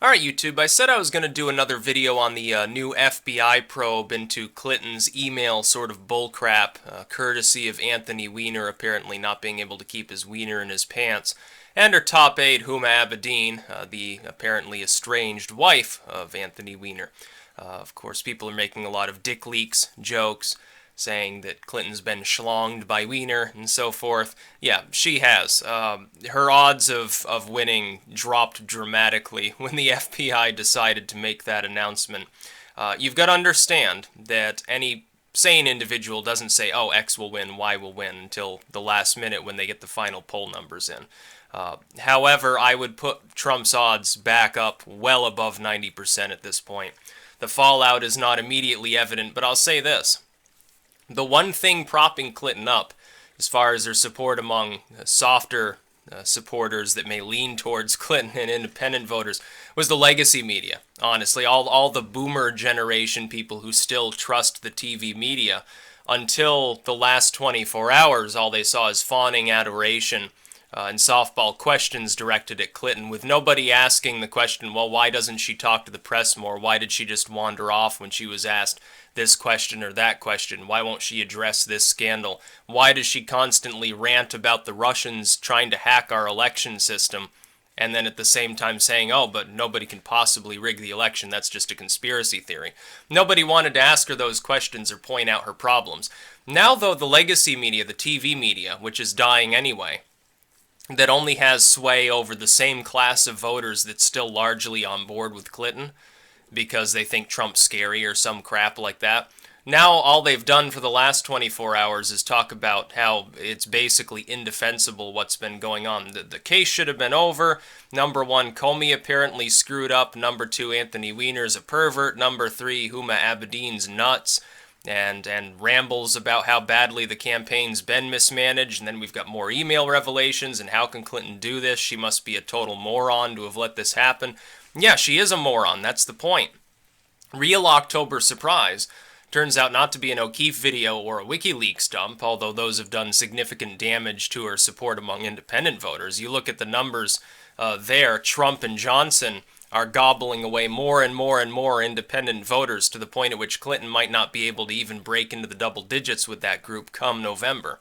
Alright, YouTube, I said I was going to do another video on the new FBI probe into Clinton's email sort of bullcrap, courtesy of Anthony Weiner apparently not being able to keep his wiener in his pants, and her top aide, Huma Abedin, the apparently estranged wife of Anthony Weiner. Of course, people are making a lot of dick leaks jokes, saying that Clinton's been schlonged by Weiner and so forth. Yeah, she has. Her odds of winning dropped dramatically when the FBI decided to make that announcement. You've got to understand that any sane individual doesn't say, oh, X will win, Y will win, until the last minute when they get the final poll numbers in. However, I would put Trump's odds back up well above 90% at this point. The fallout is not immediately evident, but I'll say this. The one thing propping Clinton up, as far as her support among softer supporters that may lean towards Clinton and independent voters, was the legacy media. Honestly, all the boomer generation people who still trust the TV media, until the last 24 hours, all they saw is fawning adoration and softball questions directed at Clinton, with nobody asking the question, well, why doesn't she talk to the press more? Why did she just wander off when she was asked this question or that question? Why won't she address this scandal? Why does she constantly rant about the Russians trying to hack our election system, and then at the same time saying, oh, but nobody can possibly rig the election, that's just a conspiracy theory? Nobody wanted to ask her those questions or point out her problems. Now, though, the legacy media, the TV media, which is dying anyway, that only has sway over the same class of voters that's still largely on board with Clinton because they think Trump's scary or some crap like that. Now all they've done for the last 24 hours is talk about how it's basically indefensible what's been going on. The case should have been over. Number one, Comey apparently screwed up. Number two, Anthony Weiner's a pervert. Number three, Huma Abedin's nuts. And rambles about how badly the campaign's been mismanaged, and then we've got more email revelations, and how can Clinton do this? She must be a total moron to have let this happen. Yeah, she is a moron, that's the point. Real October surprise turns out not to be an O'Keefe video or a WikiLeaks dump, although those have done significant damage to her support among independent voters. You look at the numbers there, Trump and Johnson are gobbling away more and more and more independent voters, to the point at which Clinton might not be able to even break into the double digits with that group come November.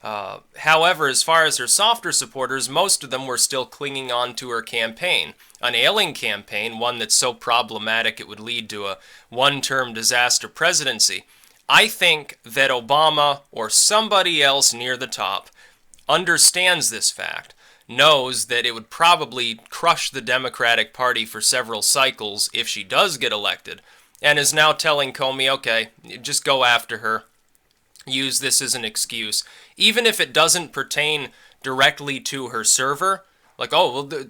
However, as far as her softer supporters, most of them were still clinging on to her campaign. An ailing campaign, one that's so problematic it would lead to a one-term disaster presidency. I think that Obama or somebody else near the top understands this fact, knows that it would probably crush the Democratic Party for several cycles if she does get elected, and is now telling Comey, okay, just go after her, use this as an excuse, even if it doesn't pertain directly to her server. Like, oh, well,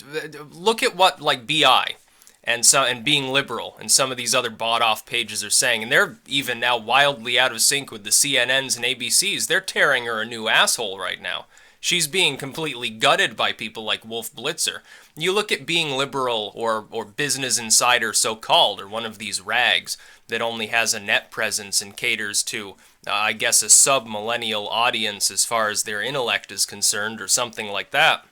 look at what, like, BI and Being Liberal and some of these other bought-off pages are saying, and they're even now wildly out of sync with the CNNs and ABCs. They're tearing her a new asshole right now. She's being completely gutted by people like Wolf Blitzer. You look at Being Liberal or Business Insider, so-called, or one of these rags that only has a net presence and caters to, I guess, a sub-millennial audience as far as their intellect is concerned, or something like that.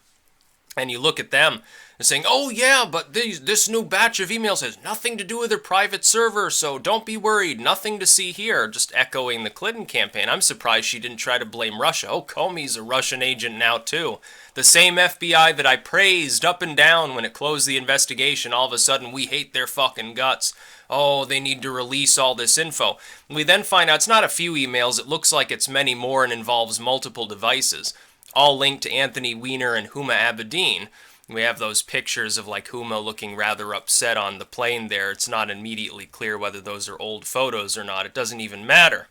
And you look at them and saying, oh yeah, but this new batch of emails has nothing to do with their private server, so don't be worried, nothing to see here, just echoing the Clinton campaign. I'm surprised she didn't try to blame Russia. Oh, Comey's a Russian agent now too. The same FBI that I praised up and down when it closed the investigation, all of a sudden we hate their fucking guts. Oh, they need to release all this info. We then find out it's not a few emails, it looks like it's many more and involves multiple devices, all linked to Anthony Weiner and Huma Abedin. We have those pictures of like Huma looking rather upset on the plane there. It's not immediately clear whether those are old photos or not. It doesn't even matter.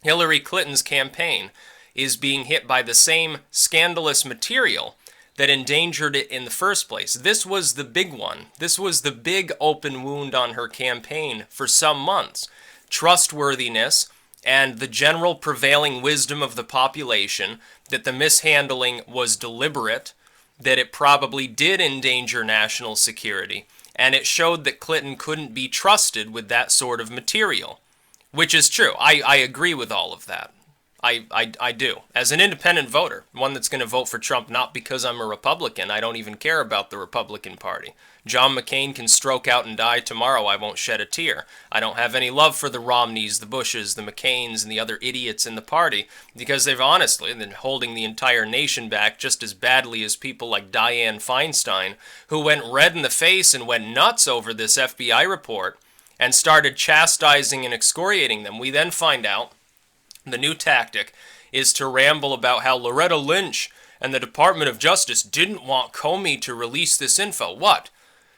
Hillary Clinton's campaign is being hit by the same scandalous material that endangered it in the first place. This was the big one. This was the big open wound on her campaign for some months. Trustworthiness and the general prevailing wisdom of the population that the mishandling was deliberate, that it probably did endanger national security, and it showed that Clinton couldn't be trusted with that sort of material, which is true. I agree with all of that. I do. As an independent voter, one that's going to vote for Trump not because I'm a Republican. I don't even care about the Republican Party. John McCain can stroke out and die tomorrow. I won't shed a tear. I don't have any love for the Romneys, the Bushes, the McCains, and the other idiots in the party because they've honestly been holding the entire nation back just as badly as people like Dianne Feinstein, who went red in the face and went nuts over this FBI report and started chastising and excoriating them. We then find out the new tactic is to ramble about how Loretta Lynch and the Department of Justice didn't want Comey to release this info. What?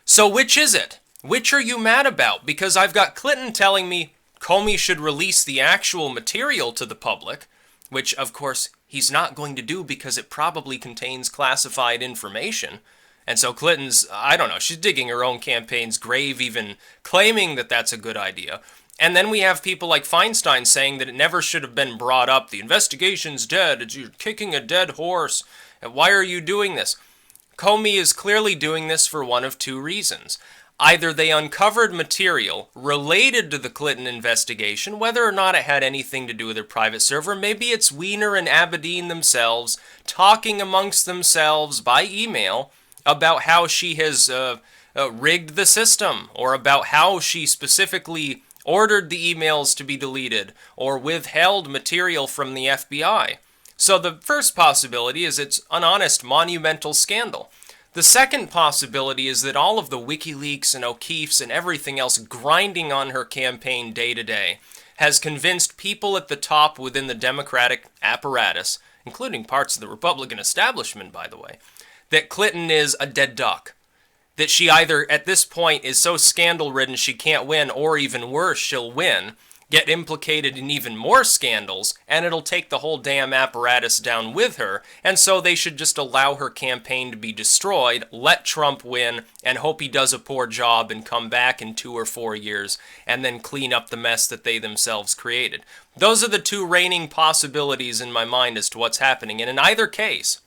So which is it? Which are you mad about? Because I've got Clinton telling me Comey should release the actual material to the public, which of course he's not going to do because it probably contains classified information. And so Clinton's, I don't know, she's digging her own campaign's grave, even claiming that that's a good idea. And then we have people like Feinstein saying that it never should have been brought up. The investigation's dead. You're kicking a dead horse. And why are you doing this? Comey is clearly doing this for one of two reasons. Either they uncovered material related to the Clinton investigation, whether or not it had anything to do with their private server. Maybe it's Weiner and Abedin themselves talking amongst themselves by email about how she has rigged the system, or about how she specifically ordered the emails to be deleted or withheld material from the FBI. So the first possibility is it's an honest, monumental scandal. The second possibility is that all of the WikiLeaks and O'Keefe's and everything else grinding on her campaign day to day has convinced people at the top within the Democratic apparatus, including parts of the Republican establishment, by the way, that Clinton is a dead duck. That she either, at this point, is so scandal-ridden she can't win, or even worse, she'll win, get implicated in even more scandals, and it'll take the whole damn apparatus down with her, and so they should just allow her campaign to be destroyed, let Trump win, and hope he does a poor job and come back in 2 or 4 years, and then clean up the mess that they themselves created. Those are the two reigning possibilities in my mind as to what's happening, and in either case,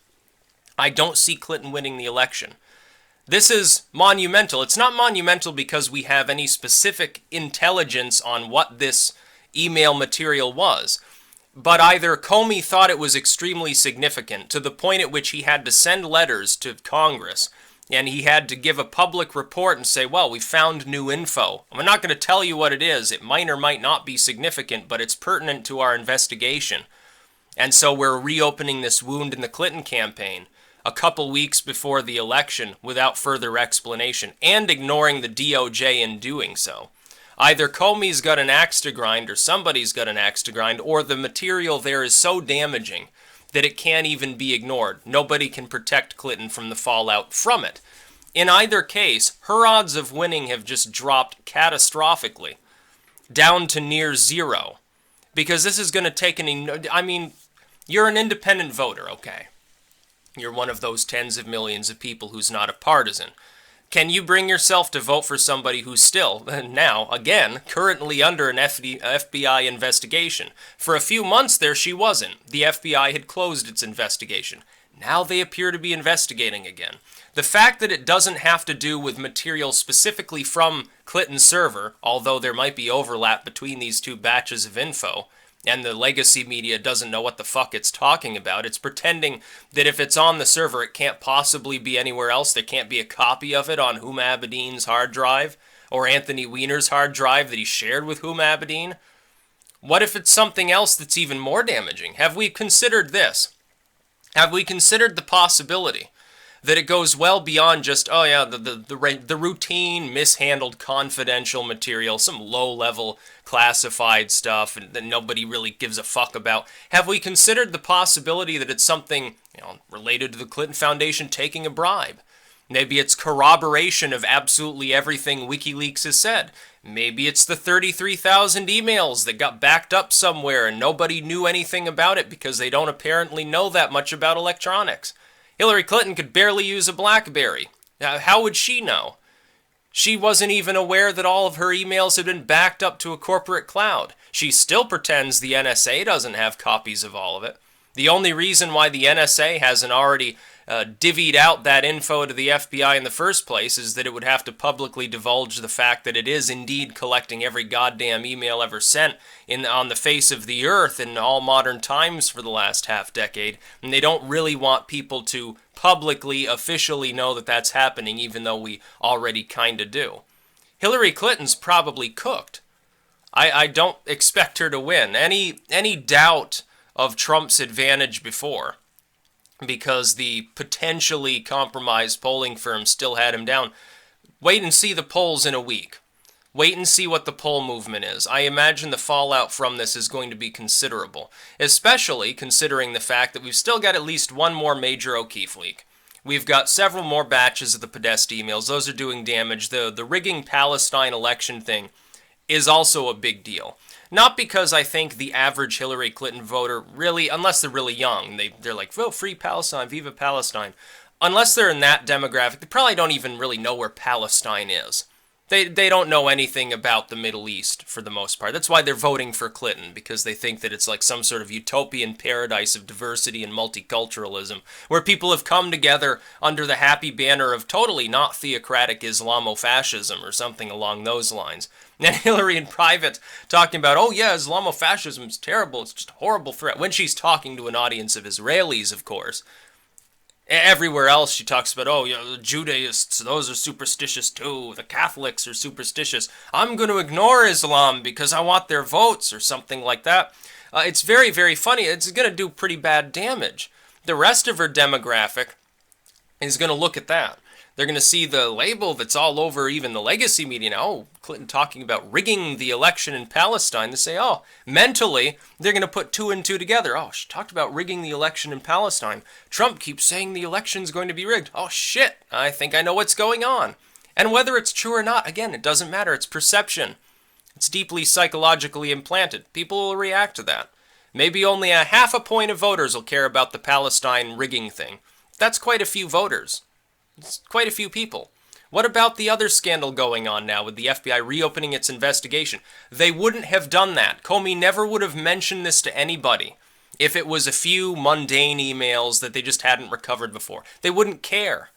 I don't see Clinton winning the election. This is monumental. It's not monumental because we have any specific intelligence on what this email material was, but either Comey thought it was extremely significant to the point at which he had to send letters to Congress, and he had to give a public report and say, well, we found new info. I'm not going to tell you what it is. It might or might not be significant, but it's pertinent to our investigation. And so we're reopening this wound in the Clinton campaign a couple weeks before the election without further explanation, and ignoring the DOJ in doing so. Either Comey's got an axe to grind, or somebody's got an axe to grind, or the material there is so damaging that it can't even be ignored. Nobody can protect Clinton from the fallout from it. In either case, her odds of winning have just dropped catastrophically, down to near zero. Because this is going to take you're an independent voter, okay? You're one of those tens of millions of people who's not a partisan. Can you bring yourself to vote for somebody who's still, now, again, currently under an FBI investigation? For a few months there she wasn't. The FBI had closed its investigation. Now they appear to be investigating again. The fact that it doesn't have to do with material specifically from Clinton's server, although there might be overlap between these two batches of info, and the legacy media doesn't know what the fuck it's talking about. It's pretending that if it's on the server, it can't possibly be anywhere else. There can't be a copy of it on Huma Abedin's hard drive, or Anthony Weiner's hard drive that he shared with Huma Abedin. What if it's something else that's even more damaging? Have we considered this? Have we considered the possibility that it goes well beyond just, oh yeah, the routine, mishandled, confidential material, some low-level classified stuff that nobody really gives a fuck about? Have we considered the possibility that it's something, related to the Clinton Foundation taking a bribe? Maybe it's corroboration of absolutely everything WikiLeaks has said. Maybe it's the 33,000 emails that got backed up somewhere and nobody knew anything about it because they don't apparently know that much about electronics. Hillary Clinton could barely use a BlackBerry. How would she know? She wasn't even aware that all of her emails had been backed up to a corporate cloud. She still pretends the NSA doesn't have copies of all of it. The only reason why the NSA hasn't already divvied out that info to the FBI in the first place is that it would have to publicly divulge the fact that it is indeed collecting every goddamn email ever sent on the face of the earth in all modern times for the last half decade. And they don't really want people to publicly, officially know that that's happening, even though we already kind of do. Hillary Clinton's probably cooked. I don't expect her to win. Any doubt of Trump's advantage before, because the potentially compromised polling firms still had him down. Wait and see the polls in a week. Wait and see what the poll movement is. I imagine the fallout from this is going to be considerable, especially considering the fact that we've still got at least one more major O'Keefe leak. We've got several more batches of the Podesta emails. Those are doing damage. The rigging Palestine election thing is also a big deal. Not because I think the average Hillary Clinton voter really, unless they're really young, they're like, well, free Palestine, viva Palestine. Unless they're in that demographic, they probably don't even really know where Palestine is. They don't know anything about the Middle East for the most part. That's why they're voting for Clinton, because they think that it's like some sort of utopian paradise of diversity and multiculturalism, where people have come together under the happy banner of totally not theocratic Islamofascism or something along those lines. And Hillary in private talking about, oh yeah, Islamofascism is terrible, it's just a horrible threat, when she's talking to an audience of Israelis, of course. Everywhere else she talks about, oh, yeah, the Judaists, those are superstitious too, the Catholics are superstitious, I'm going to ignore Islam because I want their votes, or something like that. It's very, very funny. It's going to do pretty bad damage. The rest of her demographic is going to look at that. They're going to see the label that's all over even the legacy media now. Oh, Clinton talking about rigging the election in Palestine. They say, oh, mentally, they're going to put two and two together. Oh, she talked about rigging the election in Palestine. Trump keeps saying the election's going to be rigged. Oh, shit, I think I know what's going on. And whether it's true or not, again, it doesn't matter. It's perception. It's deeply psychologically implanted. People will react to that. Maybe only a half a point of voters will care about the Palestine rigging thing. That's quite a few voters. It's quite a few people. What about the other scandal going on now with the FBI reopening its investigation? They wouldn't have done that. Comey never would have mentioned this to anybody if it was a few mundane emails that they just hadn't recovered before. They wouldn't care.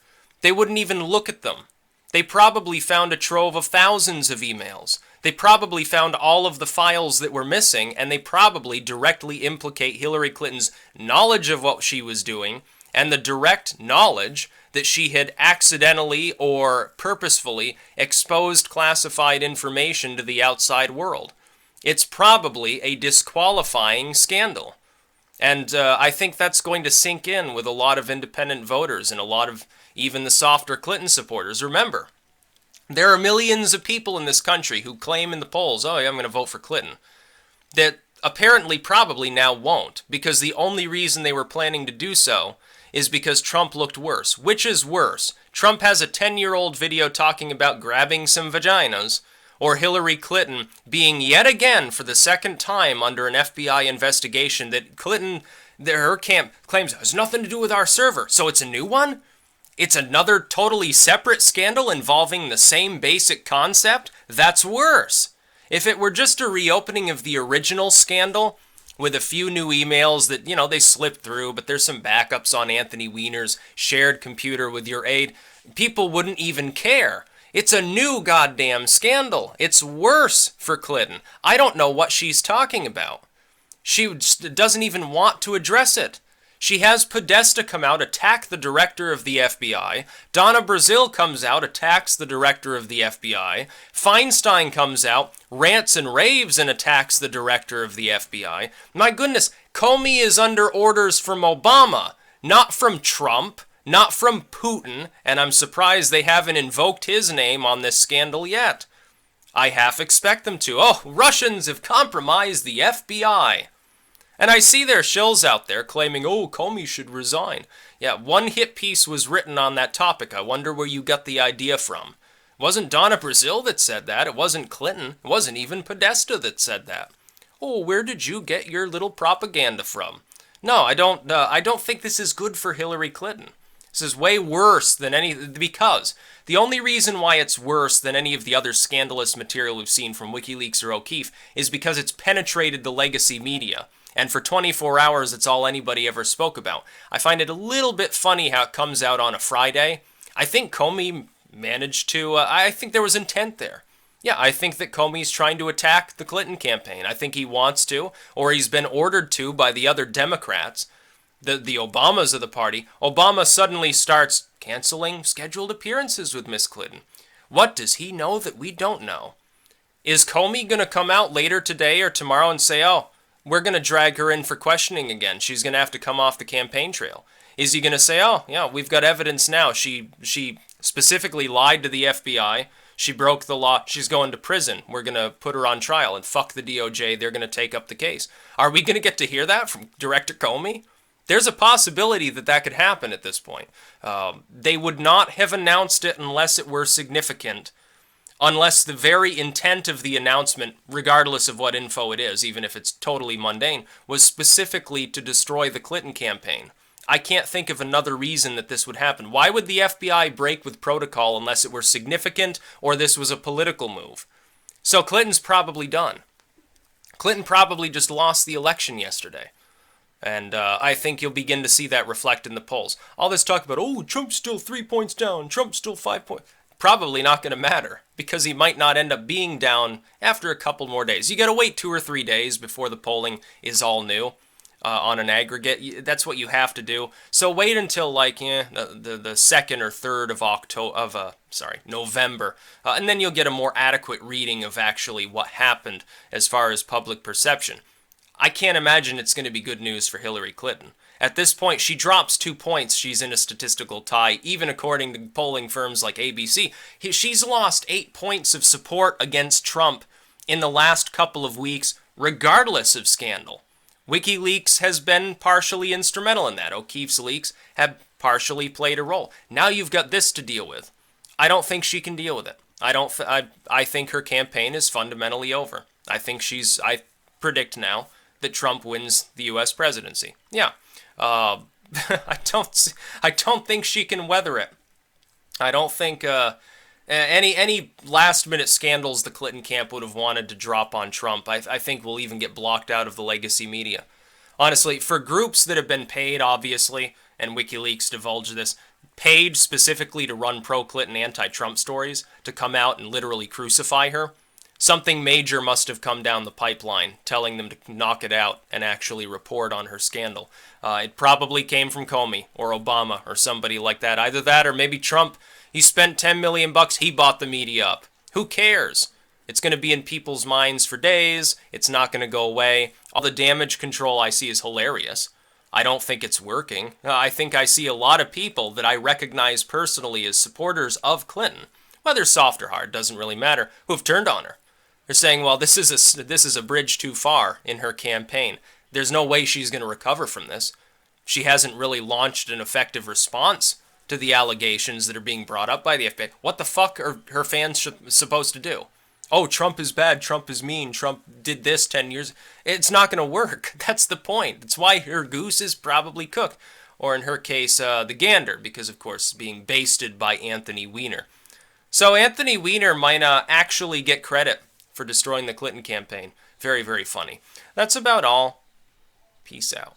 They wouldn't even look at them. They probably found a trove of thousands of emails. They probably found all of the files that were missing, and they probably directly implicate Hillary Clinton's knowledge of what she was doing and the direct knowledge that she had accidentally or purposefully exposed classified information to the outside world. It's probably a disqualifying scandal. And I think that's going to sink in with a lot of independent voters and a lot of even the softer Clinton supporters. Remember, there are millions of people in this country who claim in the polls, oh yeah, I'm going to vote for Clinton, that apparently probably now won't, because the only reason they were planning to do so is because Trump looked worse. Which is worse? Trump has a 10-year-old video talking about grabbing some vaginas, or Hillary Clinton being yet again for the second time under an FBI investigation that Clinton, her camp claims has nothing to do with our server. So it's a new one? It's another totally separate scandal involving the same basic concept? That's worse. If it were just a reopening of the original scandal, with a few new emails that, you know, they slipped through, but there's some backups on Anthony Weiner's shared computer with your aide, people wouldn't even care. It's a new goddamn scandal. It's worse for Clinton. I don't know what she's talking about. She doesn't even want to address it. She has Podesta come out, attack the director of the FBI. Donna Brazile comes out, attacks the director of the FBI. Feinstein comes out, rants and raves and attacks the director of the FBI. My goodness, Comey is under orders from Obama, not from Trump, not from Putin, and I'm surprised they haven't invoked his name on this scandal yet. I half expect them to. Oh, Russians have compromised the FBI. And I see their shills out there claiming, oh, Comey should resign. Yeah, one hit piece was written on that topic. I wonder where you got the idea from. It wasn't Donna Brazile that said that. It wasn't Clinton. It wasn't even Podesta that said that. Oh, where did you get your little propaganda from? No, I don't think this is good for Hillary Clinton. This is way worse than because the only reason why it's worse than any of the other scandalous material we've seen from WikiLeaks or O'Keefe is because it's penetrated the legacy media. And for 24 hours, it's all anybody ever spoke about. I find it a little bit funny how it comes out on a Friday. I think Comey managed to, I think there was intent there. Yeah, I think that Comey's trying to attack the Clinton campaign. I think he wants to, or he's been ordered to by the other Democrats, the Obamas of the party. Obama suddenly starts canceling scheduled appearances with Miss Clinton. What does he know that we don't know? Is Comey going to come out later today or tomorrow and say, oh, we're going to drag her in for questioning again. She's going to have to come off the campaign trail. Is he going to say, oh, yeah, we've got evidence now. She specifically lied to the FBI. She broke the law. She's going to prison. We're going to put her on trial and fuck the DOJ. They're going to take up the case. Are we going to get to hear that from Director Comey? There's a possibility that that could happen at this point. They would not have announced it unless it were significant, unless the very intent of the announcement, regardless of what info it is, even if it's totally mundane, was specifically to destroy the Clinton campaign. I can't think of another reason that this would happen. Why would the FBI break with protocol unless it were significant or this was a political move? So Clinton's probably done. Clinton probably just lost the election yesterday. And I think you'll begin to see that reflect in the polls. All this talk about, oh, Trump's still 3 points down, Trump's still 5 points. Probably not going to matter, because he might not end up being down after a couple more days. You got to wait 2 or 3 days before the polling is all new on an aggregate. That's what you have to do. So wait until the 2nd or 3rd of November, and then you'll get a more adequate reading of actually what happened as far as public perception. I can't imagine it's going to be good news for Hillary Clinton. At this point, she drops 2 points. She's in a statistical tie, even according to polling firms like ABC. She's lost 8 points of support against Trump in the last couple of weeks, regardless of scandal. WikiLeaks has been partially instrumental in that. O'Keefe's leaks have partially played a role. Now you've got this to deal with. I don't think she can deal with it. I think her campaign is fundamentally over. I predict now that Trump wins the U.S. presidency. Yeah. I don't think she can weather it. I don't think any last-minute scandals the Clinton camp would have wanted to drop on Trump, I think will even get blocked out of the legacy media. Honestly, for groups that have been paid, obviously, and WikiLeaks divulged this, paid specifically to run pro-Clinton anti-Trump stories, to come out and literally crucify her, something major must have come down the pipeline, telling them to knock it out and actually report on her scandal. It probably came from Comey or Obama or somebody like that. Either that or maybe Trump, he spent $10 million, he bought the media up. Who cares? It's going to be in people's minds for days. It's not going to go away. All the damage control I see is hilarious. I don't think it's working. I think I see a lot of people that I recognize personally as supporters of Clinton, whether soft or hard, doesn't really matter, who have turned on her. They're saying, well, this is a bridge too far in her campaign. There's no way she's going to recover from this. She hasn't really launched an effective response to the allegations that are being brought up by the FBI. What the fuck are her fans supposed to do? Oh, Trump is bad, Trump is mean, Trump did this 10 years. It's not going to work. That's the point. That's why her goose is probably cooked. Or in her case, the gander, because, of course, being basted by Anthony Weiner. So Anthony Weiner might actually get credit for destroying the Clinton campaign. Very, very funny. That's about all. Peace out.